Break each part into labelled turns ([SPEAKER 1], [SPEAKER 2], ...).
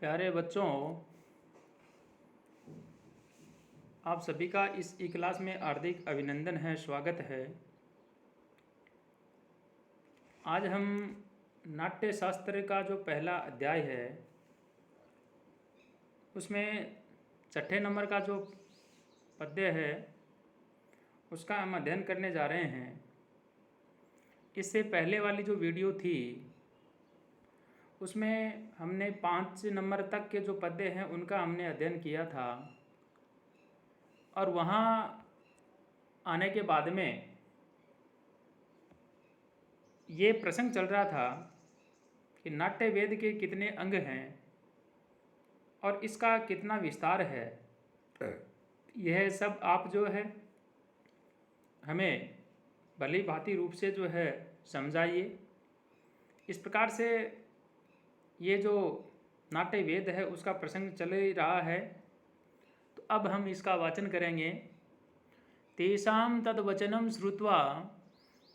[SPEAKER 1] प्यारे बच्चों, आप सभी का इस ई क्लास में हार्दिक अभिनंदन है, स्वागत है। आज हम नाट्य शास्त्र का जो पहला अध्याय है उसमें छठे नंबर का जो पद्य है उसका हम अध्ययन करने जा रहे हैं। इससे पहले वाली जो वीडियो थी उसमें हमने 5 नंबर तक के जो पद्य हैं उनका हमने अध्ययन किया था और वहाँ आने के बाद में ये प्रसंग चल रहा था कि नाट्य वेद के कितने अंग हैं और इसका कितना विस्तार है। यह सब आप जो है हमें भली भांति रूप से जो है समझाइए। इस प्रकार से ये जो नाट्य वेद है उसका प्रसंग चल ही रहा है, तो अब हम इसका वाचन करेंगे। तेषां तद्वचनं श्रुत्वा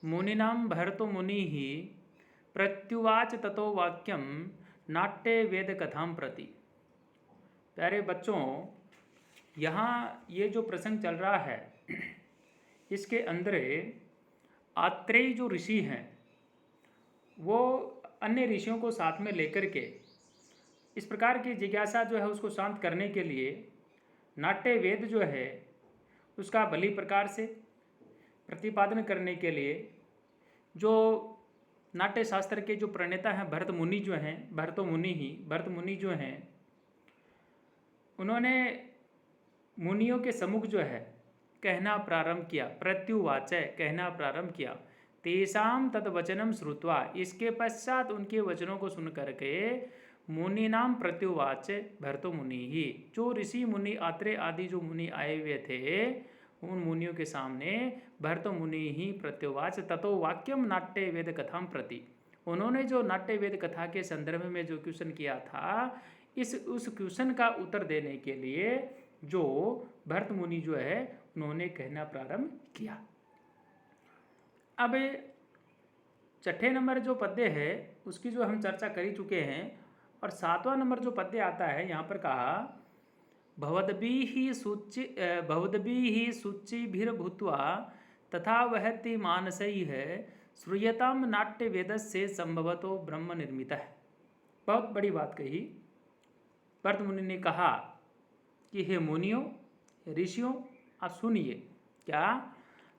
[SPEAKER 1] मुनिनां भरतो मुनिः प्रत्युवाच ततो वाक्यं नाट्य वेद कथां प्रति। प्यारे बच्चों, यहाँ ये जो प्रसंग चल रहा है इसके अंदर आत्रेय जो ऋषि हैं वो अन्य ऋषियों को साथ में लेकर के इस प्रकार की जिज्ञासा जो है उसको शांत करने के लिए नाट्य वेद जो है उसका भली प्रकार से प्रतिपादन करने के लिए जो नाट्य शास्त्र के जो प्रणेता हैं भरत मुनि जो हैं, भरत मुनि जो हैं, उन्होंने मुनियों के सम्मुख जो है कहना प्रारंभ किया, प्रत्युवाच कहना प्रारंभ किया। तेषां तद्वचनं श्रुत्वा, इसके पश्चात उनके वचनों को सुन करके मुनिनाम प्रत्युवाच भरतो मुनि ही, जो ऋषि मुनि आत्रेय आदि जो मुनि आए हुए थे उन मुनियों के सामने भरतो मुनि ही प्रत्युवाच ततो वाक्यम नाट्य वेद कथां प्रति, उन्होंने जो नाट्य वेद कथा के संदर्भ में जो क्वेश्चन किया था उस क्वेश्चन का उत्तर देने के लिए जो भरत मुनि जो है उन्होंने कहना प्रारंभ किया। अब छठे नंबर जो पद्य है उसकी जो हम चर्चा कर ही चुके हैं और 7वां नंबर जो पद्य आता है यहाँ पर कहा भवद्भिः शुचिभिर्भूत्वा तथा वहति मानसैः श्रूयतां नाट्य वेदस्य संभवतो ब्रह्म निर्मितः। बहुत बड़ी बात कही। भरत मुनि ने कहा कि हे मुनियों, ऋषियों, आप सुनिए। क्या?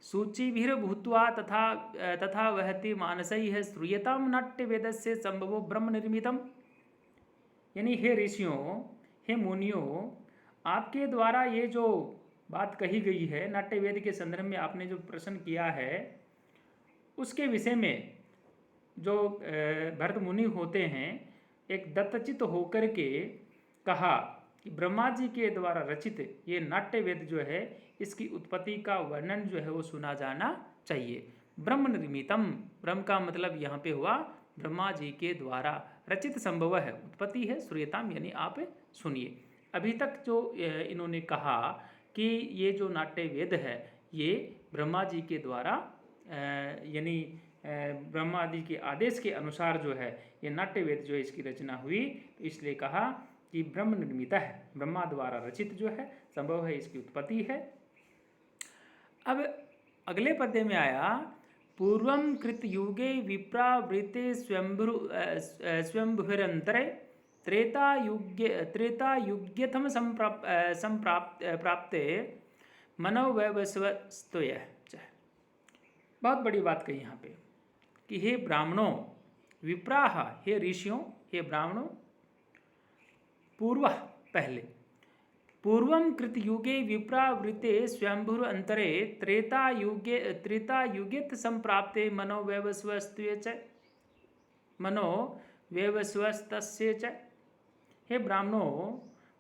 [SPEAKER 1] शुचिभिर्भूत्वा तथा वहति मानसैः श्रूयतां नाट्य वेदस्य संभवो ब्रह्म निर्मितम्। यानी हे ऋषियों, हे मुनियों, आपके द्वारा ये जो बात कही गई है नाट्य वेद के संदर्भ में आपने जो प्रश्न किया है उसके विषय में जो भरत मुनि होते हैं एक दत्तचित होकर के कहा कि ब्रह्मा जी के द्वारा रचित ये नाट्य वेद जो है इसकी उत्पत्ति का वर्णन जो है वो सुना जाना चाहिए। ब्रह्म निर्मितम, ब्रह्म का मतलब यहाँ पे हुआ ब्रह्मा जी के द्वारा रचित संभव है, उत्पत्ति है, श्रूयताम यानी आप सुनिए। अभी तक जो इन्होंने कहा कि ये जो नाट्य वेद है ये ब्रह्मा जी के द्वारा यानी ब्रह्मा जी के आदेश के अनुसार जो है ये नाट्य वेद जो है इसकी रचना हुई, तो इसलिए कहा कि ब्रह्म निर्मित है, ब्रह्मा द्वारा रचित जो है, संभव है, इसकी उत्पत्ति है। अब अगले पद्य में आया पूर्वं कृत युगे विप्रावृते स्वयंभुरंतरे त्रेतायुग्यतम संप्राप्ते मनोवैवस्वस्तय। बहुत बड़ी बात कही यहाँ पे कि हे ब्राह्मणों, विप्राह, हे ऋषियों, हे ब्राह्मणों, पूर्व पहले पूर्वं कृत युगे विप्रावृते स्वयंभुर अंतरे त्रेतायुग्यत संप्राप्ते मनोवैवस्वस्तय च मनोवैवस्वस्तस्य च। हे ब्राह्मणों,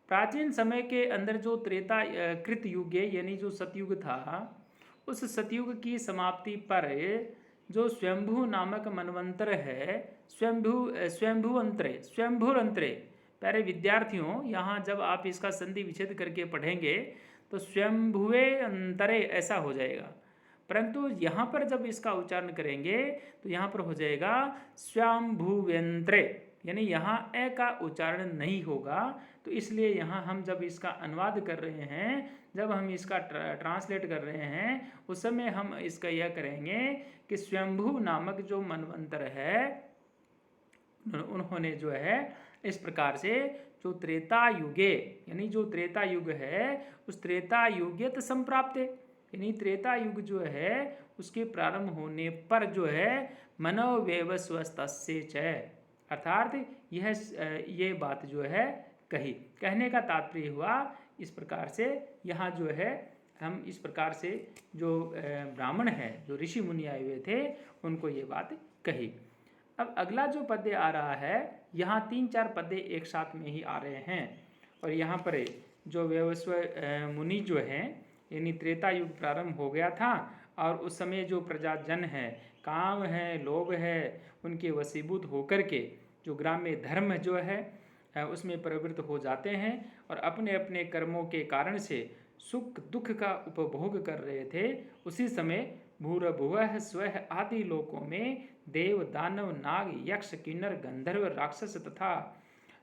[SPEAKER 1] प्राचीन समय के अंदर जो त्रेता कृत युग यानी जो सतयुग था उस सतयुग की समाप्ति पर जो स्वयंभू नामक मनवंतर है, स्वयंभुर अंतरे। प्यारे विद्यार्थियों, यहाँ जब आप इसका संधि विच्छेद करके पढ़ेंगे तो स्वयंभुवे अंतरे ऐसा हो जाएगा, परंतु यहाँ पर जब इसका उच्चारण करेंगे तो यहाँ पर हो जाएगा स्वयंभुव्यंत्रे। यानी यहाँ ए का उच्चारण नहीं होगा। तो इसलिए यहाँ हम जब इसका अनुवाद कर रहे हैं, जब हम इसका ट्रांसलेट कर रहे हैं, उस समय हम इसका यह करेंगे कि स्वयंभू नामक जो मनवंतर है, उन्होंने जो है इस प्रकार से जो त्रेता युगे, यानी जो त्रेता युग है उस त्रेता युग्यत संप्राप्त, यानी त्रेता युग जो है उसके प्रारंभ होने पर जो है मनोव्यवस्वस्तस्य च, अर्थात ये बात जो है कही। कहने का तात्पर्य हुआ इस प्रकार से, यहाँ जो है हम इस प्रकार से जो ब्राह्मण है, जो ऋषि मुनि आए हुए थे, उनको ये बात कही। अब अगला जो पद्य आ रहा है, यहाँ 3-4 पद्य एक साथ में ही आ रहे हैं। और यहाँ पर जो व्यवस्व मुनि जो हैं, यानी त्रेता युग प्रारंभ हो गया था और उस समय जो प्रजाजन है, काम है, लोभ है, उनके वशीभूत होकर के जो ग्राम्य धर्म जो है उसमें प्रवृत्त हो जाते हैं और अपने अपने कर्मों के कारण से सुख दुख का उपभोग कर रहे थे। उसी समय भूरभुवः स्वः आदि लोकों में देव दानव नाग यक्ष किन्नर गंधर्व राक्षस तथा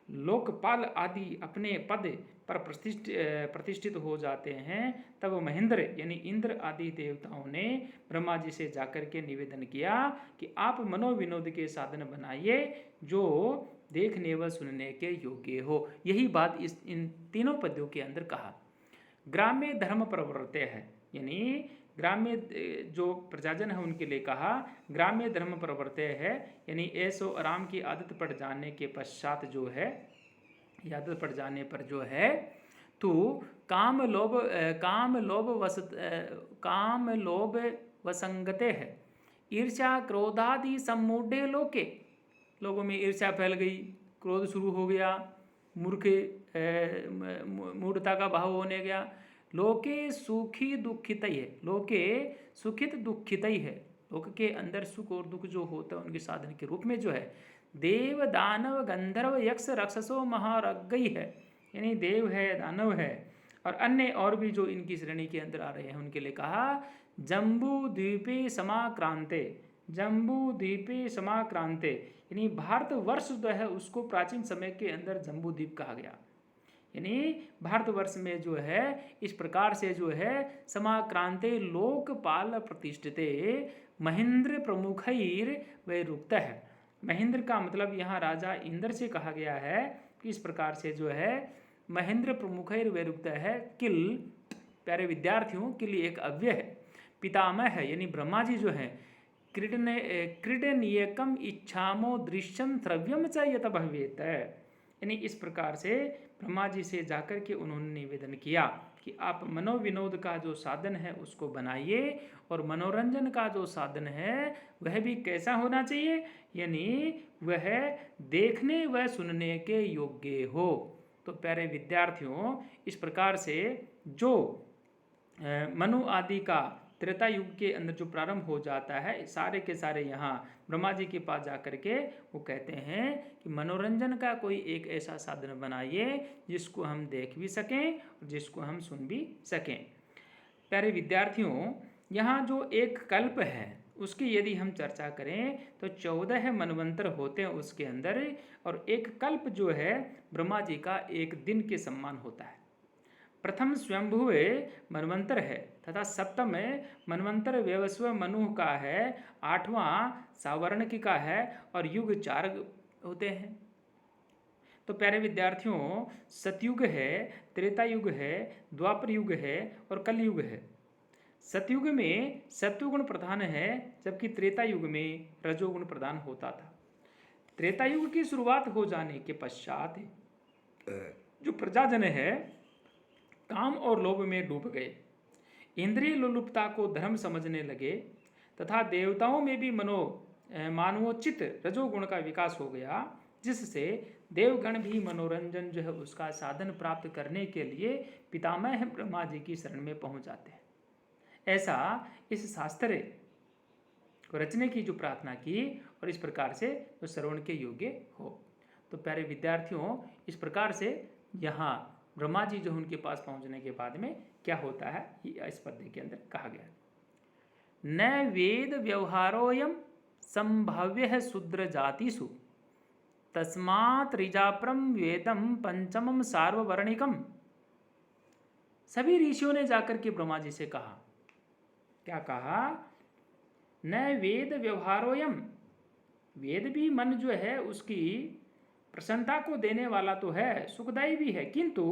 [SPEAKER 1] लोकपाल आदि अपने पद पर प्रतिष्ठित हो जाते हैं। तब महेंद्र यानी इंद्र आदि देवताओं ने ब्रह्मा जी से जाकर के निवेदन किया कि आप मनोविनोद के साधन बनाइए जो देखने व सुनने के योग्य हो। यही बात इन तीनों पद्यों के अंदर कहा। ग्राम्य धर्म प्रवर्त्य है, यानी ग्राम्य जो प्रजाजन है उनके लिए कहा ग्राम्य धर्म प्रवर्त्य है, यानी ऐसो आराम की आदत पड़ जाने के पश्चात जो है, आदत पड़ जाने पर जो है तो काम लोभ वसंगते है, ईर्ष्या क्रोधादि सम्मूढ़े लोके, लोगों में ईर्ष्या फैल गई, क्रोध शुरू हो गया, मूढ़ता का भाव होने गया। लोके सुखी दुखित ही है, लोके सुखित दुखित ही है, लोक के अंदर सुख और दुख जो होता है उनके साधन के रूप में जो है देव दानव गंधर्व यक्ष राक्षसो महारग्गई है, यानी देव है, दानव है और अन्य और भी जो इनकी श्रेणी के अंदर आ रहे हैं उनके लिए कहा जम्बू द्वीपे समाक्रांते, जम्बू द्वीपे समाक्रांते, यानी भारतवर्ष जो है उसको प्राचीन समय के अंदर जम्बू द्वीप कहा गया। यानी भारतवर्ष में जो है इस प्रकार से जो है समाक्रांते लोकपाल प्रतिष्ठिते महेंद्र प्रमुखैर वैरुक्त है। महेंद्र का मतलब यहाँ राजा इंद्र से कहा गया है कि इस प्रकार से जो है महेंद्र प्रमुखैर वैरुक्त है। किल, प्यारे विद्यार्थियों, किल एक अव्यय है, पितामह है, यानी ब्रह्मा जी जो है क्रीडनीयकम इच्छामो दृश्यम श्रव्यम च यत भवेत, यानी इस प्रकार से ब्रह्मा जी से जाकर के उन्होंने निवेदन किया कि आप मनोविनोद का जो साधन है उसको बनाइए और मनोरंजन का जो साधन है वह भी कैसा होना चाहिए, यानी वह देखने व सुनने के योग्य हो। तो प्यारे विद्यार्थियों, इस प्रकार से जो मनु आदि का त्रेता युग के अंदर जो प्रारंभ हो जाता है, सारे के सारे यहाँ ब्रह्मा जी के पास जाकर के वो कहते हैं कि मनोरंजन का कोई एक ऐसा साधन बनाइए जिसको हम देख भी सकें और जिसको हम सुन भी सकें। प्यारे विद्यार्थियों, यहाँ जो एक कल्प है उसकी यदि हम चर्चा करें तो 14 मनवंतर होते हैं उसके अंदर, और एक कल्प जो है ब्रह्मा जी का एक दिन के समान होता है। प्रथम स्वयंभुव मनवंतर है तथा सप्तम मनवंतर व्यवस्व मनु का है, 8वां सावर्णिक का है और युग 4 होते हैं। तो प्यारे विद्यार्थियों, सतयुग है, त्रेता युग है, द्वापर युग है और कलयुग है। सतयुग में सत्वगुण प्रधान है जबकि त्रेता युग में रजोगुण प्रधान होता था। त्रेता युग की शुरुआत हो जाने के पश्चात जो प्रजाजन है काम और लोभ में डूब गए, इंद्रिय लोलुपता को धर्म समझने लगे तथा देवताओं में भी मानवोचित रजोगुण का विकास हो गया, जिससे देवगण भी मनोरंजन जो है उसका साधन प्राप्त करने के लिए पितामह ब्रह्मा जी की शरण में पहुंच जाते हैं। ऐसा इस शास्त्र को रचने की जो प्रार्थना की और इस प्रकार से जो श्रवण के योग्य हो। तो प्यारे विद्यार्थियों, इस प्रकार से यहाँ ब्रह्मा जी जो उनके पास पहुंचने के बाद में क्या होता है ये इस पद्य के अंदर कहा गया। न वेद व्यवहारोयम संभाव्य शूद्र जातिषु, तस्मात् ऋजाप्रम वेदम पंचमम सार्ववर्णिकम। सभी ऋषियों ने जाकर के ब्रह्मा जी से कहा, क्या कहा? न वेद व्यवहारोयम, वेद भी मन जो है उसकी प्रसन्नता को देने वाला तो है, सुखदायी भी है, किंतु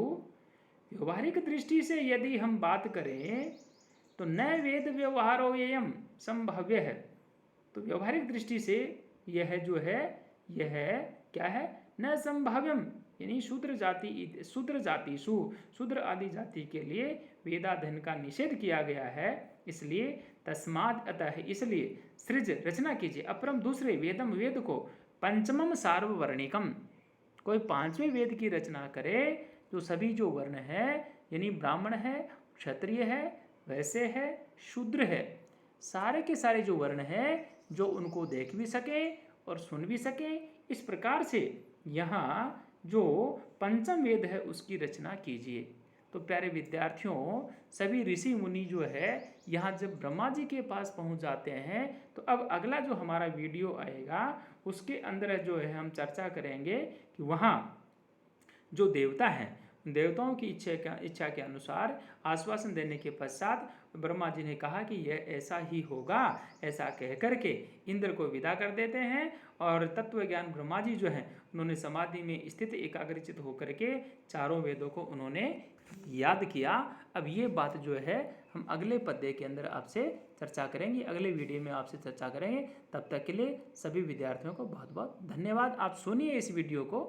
[SPEAKER 1] व्यवहारिक दृष्टि से यदि हम बात करें तो न वेद व्यवहारोयम संभव्य है। तो व्यवहारिक दृष्टि से यह जो है यह क्या है? न संभाव्यम, यानी शूद्र आदि जाति के लिए वेदाध्ययन का निषेध किया गया है। इसलिए तस्मात् अतः, इसलिए सृज रचना कीजिए, अपरम दूसरे वेदम वेद को, पंचमम सार्ववर्णिकम, कोई पांचवें वेद की रचना करे जो सभी जो वर्ण है, यानी ब्राह्मण है, क्षत्रिय है, वैश्य है, शूद्र है, सारे के सारे जो वर्ण है जो उनको देख भी सके और सुन भी सके, इस प्रकार से यहाँ जो पंचम वेद है उसकी रचना कीजिए। तो प्यारे विद्यार्थियों, सभी ऋषि मुनि जो है यहाँ जब ब्रह्मा जी के पास पहुँच जाते हैं तो अब अगला जो हमारा वीडियो आएगा उसके अंदर जो है हम चर्चा करेंगे कि वहाँ जो देवता हैं, देवताओं की इच्छा के अनुसार आश्वासन देने के पश्चात ब्रह्मा जी ने कहा कि यह ऐसा ही होगा, ऐसा कह करके इंद्र को विदा कर देते हैं। और तत्वज्ञान ब्रह्मा जी जो हैं उन्होंने समाधि में स्थित एकाग्रचित होकर के चारों वेदों को उन्होंने याद किया। अब ये बात जो है हम अगले पद्य के अंदर आपसे चर्चा करेंगे, अगले वीडियो में आपसे चर्चा करेंगे। तब तक के लिए सभी विद्यार्थियों को बहुत बहुत धन्यवाद। आप सुनिए इस वीडियो को।